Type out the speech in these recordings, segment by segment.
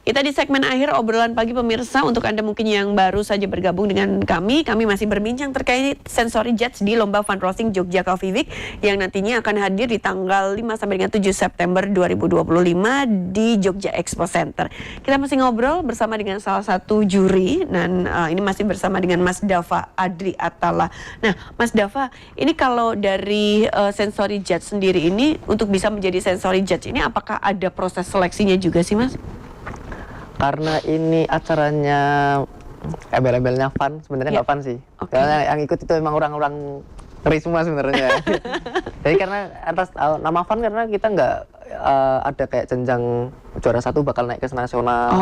Kita di segmen akhir obrolan pagi pemirsa. Untuk Anda mungkin yang baru saja bergabung dengan kami masih berbincang terkait sensory judge di Lomba Fun Roasting Jogja Coffee Week yang nantinya akan hadir di tanggal 5 sampai dengan 7 September 2025 di Jogja Expo Center. Kita masih ngobrol bersama dengan salah satu juri dan ini masih bersama dengan Mas Dava Adri Atala. Nah, Mas Dava, ini kalau dari sensory judge sendiri ini untuk bisa menjadi sensory judge ini apakah ada proses seleksinya juga sih, Mas? Karena ini acaranya embel-embelnya fun, sebenarnya nggak fun sih. Karena yang ikut itu emang orang-orang ngeri semua sebenarnya. Jadi karena atas nama fun karena kita nggak ada kayak jenjang juara 1 bakal naik ke nasional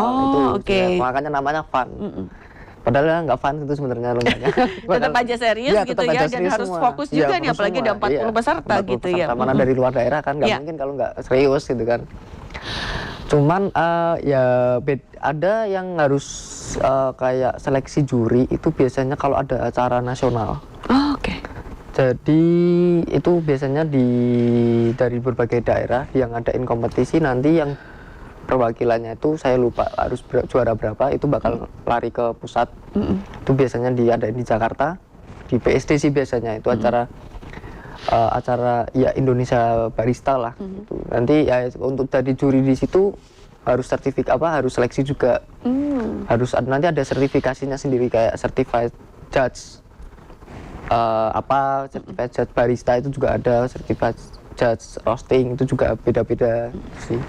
itu, makanya namanya fun. Padahal nggak fun itu sebenarnya lombanya. Tetap aja serius ya, gitu ya, dan harus semua. Fokus juga nih, apalagi ada 40 peserta gitu ya. Mana dari luar daerah kan, nggak mungkin kalau nggak serius gitu kan. Cuman ada yang harus kayak seleksi juri itu biasanya kalau ada acara nasional. Jadi itu biasanya dari berbagai daerah yang ngadain kompetisi, nanti yang perwakilannya itu saya lupa harus juara berapa, itu bakal lari ke pusat. Itu biasanya diadain di Jakarta, di PSD sih biasanya itu acara ya Indonesia Barista lah gitu. Nanti ya untuk jadi juri di situ harus harus seleksi juga. Harus nanti ada sertifikasinya sendiri kayak certified judge certified judge barista itu juga ada, certified judge roasting itu juga beda-beda sih.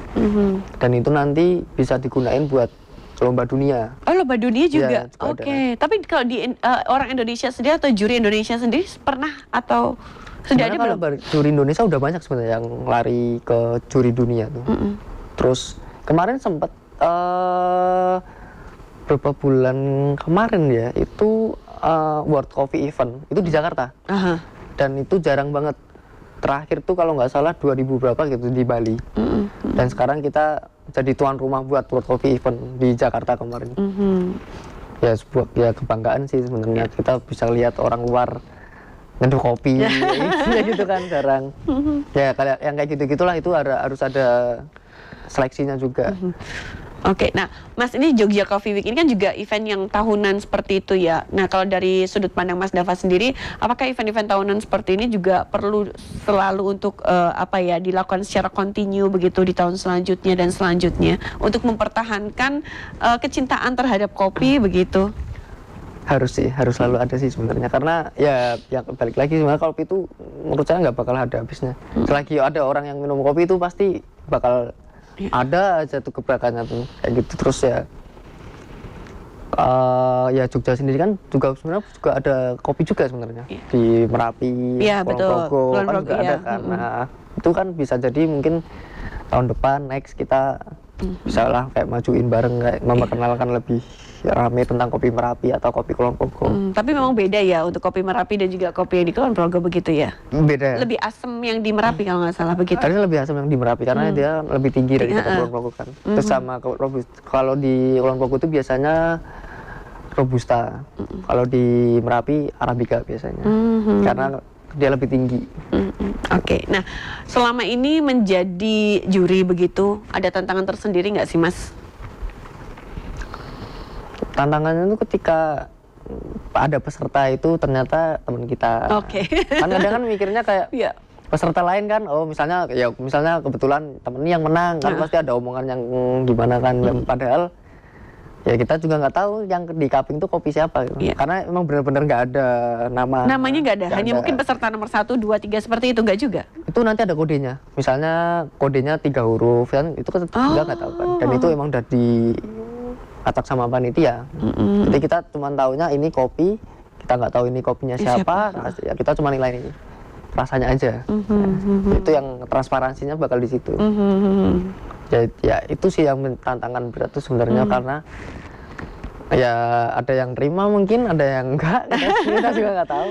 Dan itu nanti bisa digunain buat lomba dunia. Oh, lomba dunia juga? Ya, Oke. Tapi kalau di orang Indonesia sendiri atau juri Indonesia sendiri pernah atau sudah ada belum? Kalau juri Indonesia udah banyak sebenarnya yang lari ke juri dunia tuh. Terus kemarin sempat beberapa bulan kemarin ya itu World Coffee Event itu di Jakarta. Dan itu jarang banget. Terakhir tuh kalau nggak salah 2000 berapa gitu di Bali. Dan sekarang kita jadi tuan rumah buat World Coffee Event di Jakarta kemarin. Ya sebuah kebanggaan sih sebenarnya, kita bisa lihat orang luar ngeduh kopi ya gitu kan, jarang. Ya kalau yang kayak gitu-gitulah itu harus ada seleksinya juga. Oke, nah Mas, ini Jogja Coffee Week ini kan juga event yang tahunan seperti itu ya. Nah, kalau dari sudut pandang Mas Dava sendiri, apakah event-event tahunan seperti ini juga perlu selalu untuk dilakukan secara kontinu begitu di tahun selanjutnya dan selanjutnya untuk mempertahankan kecintaan terhadap kopi begitu? Harus sih, harus selalu ada sih sebenarnya, karena ya balik lagi sebenarnya kopi itu menurut saya nggak bakal ada habisnya. Selagi ada orang yang minum kopi itu pasti bakal ada aja tuh gebrakannya tuh kayak gitu. Terus ya Jogja sendiri kan juga sebenarnya juga ada kopi juga sebenarnya di Merapi, Kulon Progo kan juga ada kan. Nah itu kan bisa jadi mungkin tahun depan next kita bisa lah kayak majuin bareng, kayak memperkenalkan lebih rame tentang kopi Merapi atau kopi Kulon Progo. Tapi memang beda ya untuk kopi Merapi dan juga kopi yang di Kulon Progo begitu ya? Beda. Lebih asam yang di Merapi kalau nggak salah begitu? Ada lebih asam yang di Merapi karena dia lebih tinggi dari Kulon Progo kan. Terus sama kalau di Kulon Progo itu biasanya Robusta. Kalau di Merapi Arabica biasanya. Karena dia lebih tinggi. Oke. Nah, selama ini menjadi juri begitu, ada tantangan tersendiri nggak sih, Mas? Tantangannya itu ketika ada peserta itu ternyata teman kita. Kan kadang kan mikirnya kayak peserta lain kan, misalnya kebetulan temen yang menang kan pasti ada omongan yang gimana kan. Padahal ya kita juga nggak tahu yang di cupping itu kopi siapa gitu. Karena emang benar-benar nggak ada namanya nggak ada, hanya mungkin peserta nomor 1, 2, 3 seperti itu, nggak juga? Itu nanti ada kodenya, misalnya kodenya 3 huruf kan, itu kan juga nggak tahu kan. Dan itu emang udah acak sama panitia. Jadi kita cuma taunya ini kopi, kita nggak tahu ini kopinya siapa. Ya kita cuma nilai rasanya aja. Itu yang transparansinya bakal di situ. Ya itu sih yang tantangan berat tuh sebenarnya, karena ya ada yang terima mungkin, ada yang enggak, kita juga nggak tahu.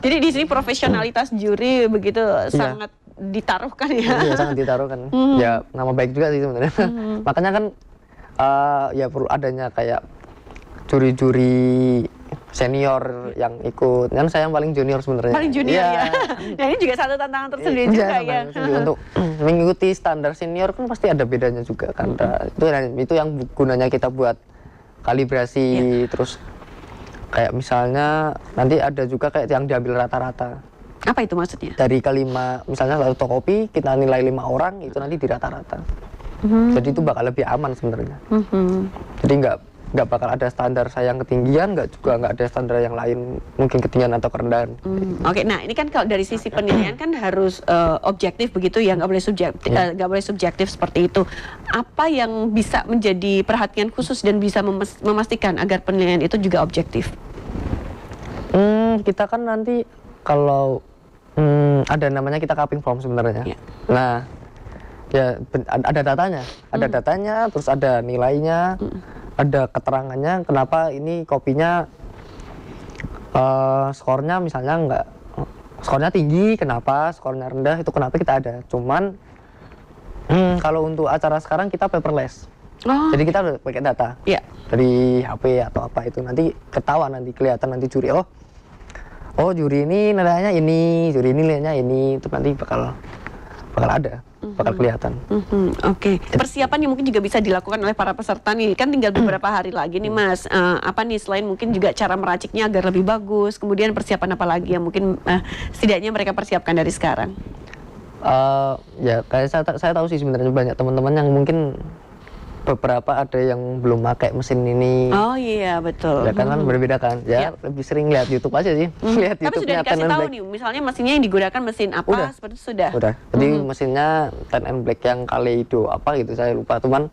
Jadi di sini profesionalitas juri begitu sangat ditaruhkan ya. Iya, sangat ditaruhkan. Ya nama baik juga sih sebenarnya. Makanya kan ya perlu adanya kayak juri-juri senior yang ikut, kan saya yang paling junior sebenarnya. Paling junior ya. Nah ini juga satu tantangan tersendiri juga ya. Untuk mengikuti standar senior kan pasti ada bedanya juga kan. Itu yang gunanya kita buat kalibrasi, terus kayak misalnya nanti ada juga kayak yang diambil rata-rata. Apa itu maksudnya? Dari kelima, misalnya satu kopi kita nilai 5 orang, itu nanti di rata-rata. Jadi itu bakal lebih aman sebenarnya. Jadi nggak bakal ada standar saya yang ketinggian, nggak ada standar yang lain mungkin ketinggian atau kerendahan. Oke, nah ini kan kalau dari sisi penilaian kan harus objektif begitu ya, nggak boleh subjektif seperti itu. Apa yang bisa menjadi perhatian khusus dan bisa memastikan agar penilaian itu juga objektif? Kita kan nanti kalau ada namanya kita cupping form sebenarnya. Nah ya ada datanya, terus ada nilainya. Ada keterangannya kenapa ini kopinya skornya misalnya skornya tinggi, kenapa skornya rendah, itu kenapa kita ada. Cuman kalau untuk acara sekarang kita paperless. Jadi kita udah pakai data dari HP atau apa, itu nanti ketahuan, nanti kelihatan nanti juri, oh juri ini nilainya ini, juri ini nilainya ini, itu nanti bakal ada, bakal kelihatan. Oke. Persiapan yang mungkin juga bisa dilakukan oleh para peserta nih, kan tinggal beberapa hari lagi nih Mas. Apa nih selain mungkin juga cara meraciknya agar lebih bagus, kemudian persiapan apa lagi yang mungkin setidaknya mereka persiapkan dari sekarang? Ya kayak saya tahu sih sebenarnya banyak teman-teman yang mungkin beberapa ada yang belum pakai mesin ini. Oh iya betul. Ya kan berbeda kan. Ya lebih sering lihat YouTube aja sih. Lihat Tapi sudah dikasih tahu nih, misalnya mesinnya yang digunakan mesin apa, seperti itu sudah. Jadi mesinnya Ten and Black yang Kaleido apa gitu saya lupa. Cuman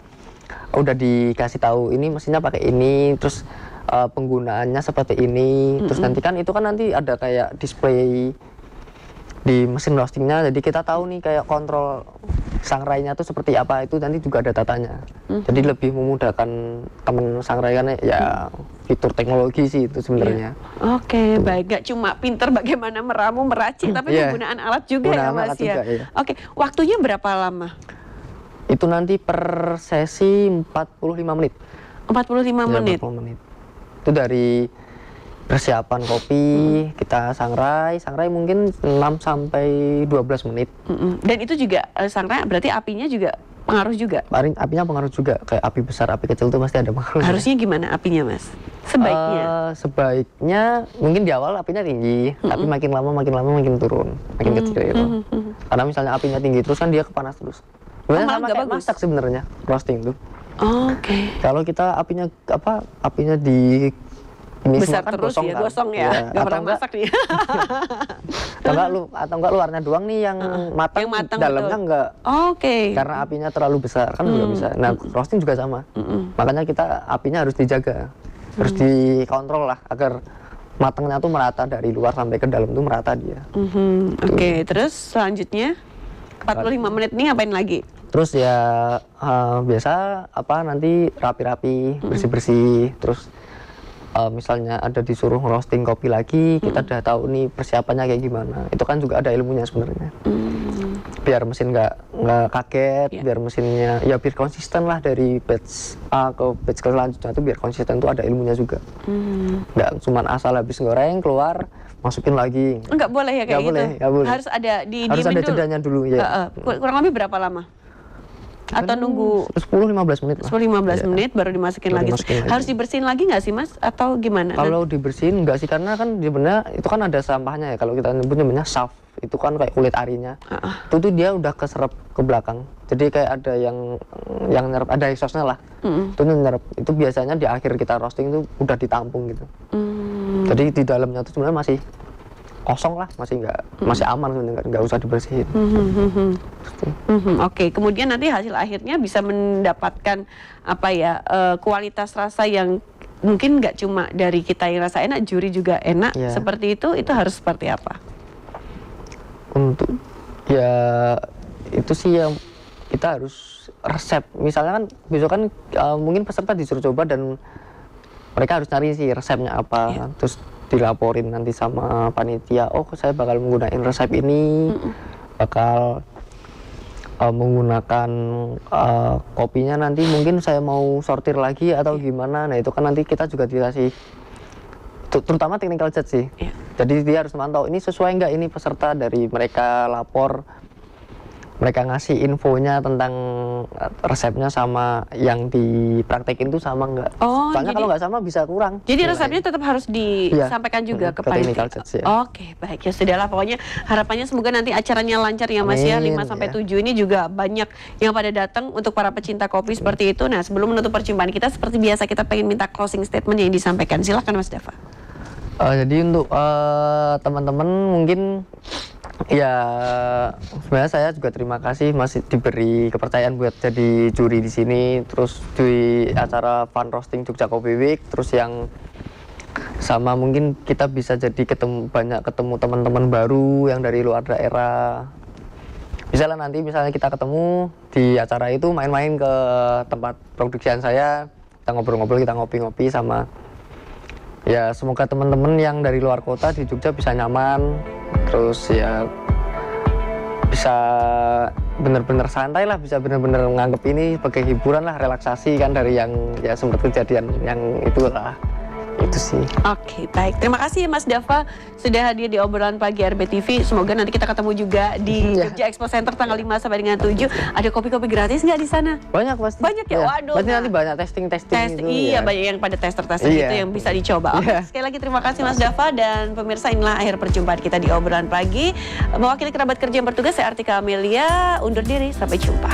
udah dikasih tahu ini mesinnya pakai ini, terus penggunaannya seperti ini. Terus nanti kan itu kan nanti ada kayak display di mesin roastingnya, jadi kita tahu nih kayak kontrol sangrainya tuh seperti apa, itu nanti juga ada datanya. Jadi lebih memudahkan temen sangrai kan ya fitur teknologi sih itu sebenarnya. Oke, baik, gak cuma pinter bagaimana meramu meracik, tapi penggunaan alat juga ya Mas ya. Oke, waktunya berapa lama? Itu nanti per sesi 45 menit. 45 menit. 40 menit. Itu dari persiapan kopi, kita sangrai mungkin 6 sampai 12 menit. Dan itu juga sangrai berarti apinya juga pengaruh juga? Apinya pengaruh juga, kayak api besar, api kecil itu pasti ada pengaruh. Harusnya gimana apinya Mas? Sebaiknya? Sebaiknya mungkin di awal apinya tinggi, tapi makin lama makin turun, makin kecil gitu. Karena misalnya apinya tinggi terus kan dia kepanas terus. Sebenarnya sama kayak masak sebenarnya, roasting tuh. Oke. Kalau kita apinya di ini besar kan terus gosong ya, nggak pernah masak nih. atau enggak luarnya doang nih yang matang dalamnya enggak. Karena apinya terlalu besar kan juga bisa. Nah roasting juga sama. Makanya kita apinya harus dijaga, harus dikontrol lah agar matangnya tuh merata dari luar sampai ke dalam tuh merata dia. Oke, terus selanjutnya 45 menit nih ngapain lagi? Terus ya biasa nanti rapi-rapi, bersih-bersih, terus misalnya ada disuruh roasting kopi lagi, kita udah tahu nih persiapannya kayak gimana. Itu kan juga ada ilmunya sebenarnya. Biar mesin nggak kaget, biar mesinnya ya biar konsisten lah dari batch A ke batch selanjutnya itu biar konsisten, tuh ada ilmunya juga. Nggak cuma asal habis goreng keluar masukin lagi. Nggak boleh ya kayak gitu. Nggak boleh. Harus ada harus ada jedanya dulu ya. Kurang lebih berapa lama? Atau nunggu 10-15 menit lah. 10-15 menit baru dimasukin lagi. Harus dibersihin lagi nggak sih Mas? Atau gimana? Kalau dibersihin nggak sih, karena kan sebenarnya itu kan ada sampahnya ya. Kalau kita nyebutnya shaft, itu kan kayak kulit arinya. Itu tuh dia udah keserap ke belakang. Jadi kayak ada yang nyerap, ada exhaustnya lah. Itu nyerap. Itu biasanya di akhir kita roasting itu udah ditampung gitu. Jadi di dalamnya tuh sebenarnya masih kosong lah, masih aman sebenarnya, nggak usah dibersihin. Oke, kemudian nanti hasil akhirnya bisa mendapatkan kualitas rasa yang mungkin nggak cuma dari kita yang rasa enak, juri juga enak. Seperti itu harus seperti apa? Untuk ya itu sih yang kita harus resep. Misalnya kan besok kan mungkin peserta disuruh coba dan mereka harus nyari sih resepnya apa, terus dilaporin nanti sama panitia, saya bakal menggunakan resep ini, bakal menggunakan kopinya nanti mungkin saya mau sortir lagi atau gimana. Nah itu kan nanti kita juga dikasih terutama technical judge sih. Iya. Jadi dia harus memantau ini sesuai nggak ini peserta dari mereka lapor, mereka ngasih infonya tentang resepnya sama yang dipraktekin itu sama nggak? Oh, Soalnya kalau nggak sama bisa kurang. Jadi nilai. resepnya tetap harus disampaikan juga ke technical panitia. judge, ya. Oke, baik ya sudahlah. Pokoknya harapannya semoga nanti acaranya lancar ya Mas ya. Amin, 5-7 ini juga banyak yang pada datang untuk para pecinta kopi seperti itu. Nah, sebelum menutup perjumpaan kita seperti biasa kita pengen minta closing statement yang disampaikan. Silakan Mas Dava. Jadi untuk teman-teman mungkin ya sebenarnya saya juga terima kasih masih diberi kepercayaan buat jadi juri di sini, terus di acara Fun Roasting Jogja Coffee Week, terus yang sama mungkin kita bisa jadi banyak ketemu teman-teman baru yang dari luar daerah. Misalnya kita ketemu di acara itu main-main ke tempat produksian saya, kita ngobrol-ngobrol, kita ngopi-ngopi sama ya semoga teman-teman yang dari luar kota di Jogja bisa nyaman, terus ya bisa bener-bener santai lah, bisa bener-bener menganggap ini sebagai hiburan lah, relaksasi kan dari yang ya sempat kejadian yang itulah. Itu sih. Oke, baik. Terima kasih Mas Dava sudah hadir di obrolan pagi RBTV. Semoga nanti kita ketemu juga di Jogja Expo Center tanggal 5 sampai dengan 7. Ada kopi-kopi gratis nggak di sana? Banyak pasti. Banyak ya? Waduh. Pasti nanti banyak testing Tes, gitu, iya ya. banyak yang pada tester-tester itu yang bisa dicoba. Oke, sekali lagi terima kasih Mas Dava dan pemirsa, inilah akhir perjumpaan kita di obrolan pagi. Mewakili kerabat kerja yang bertugas, saya Artika Amelia undur diri, sampai jumpa.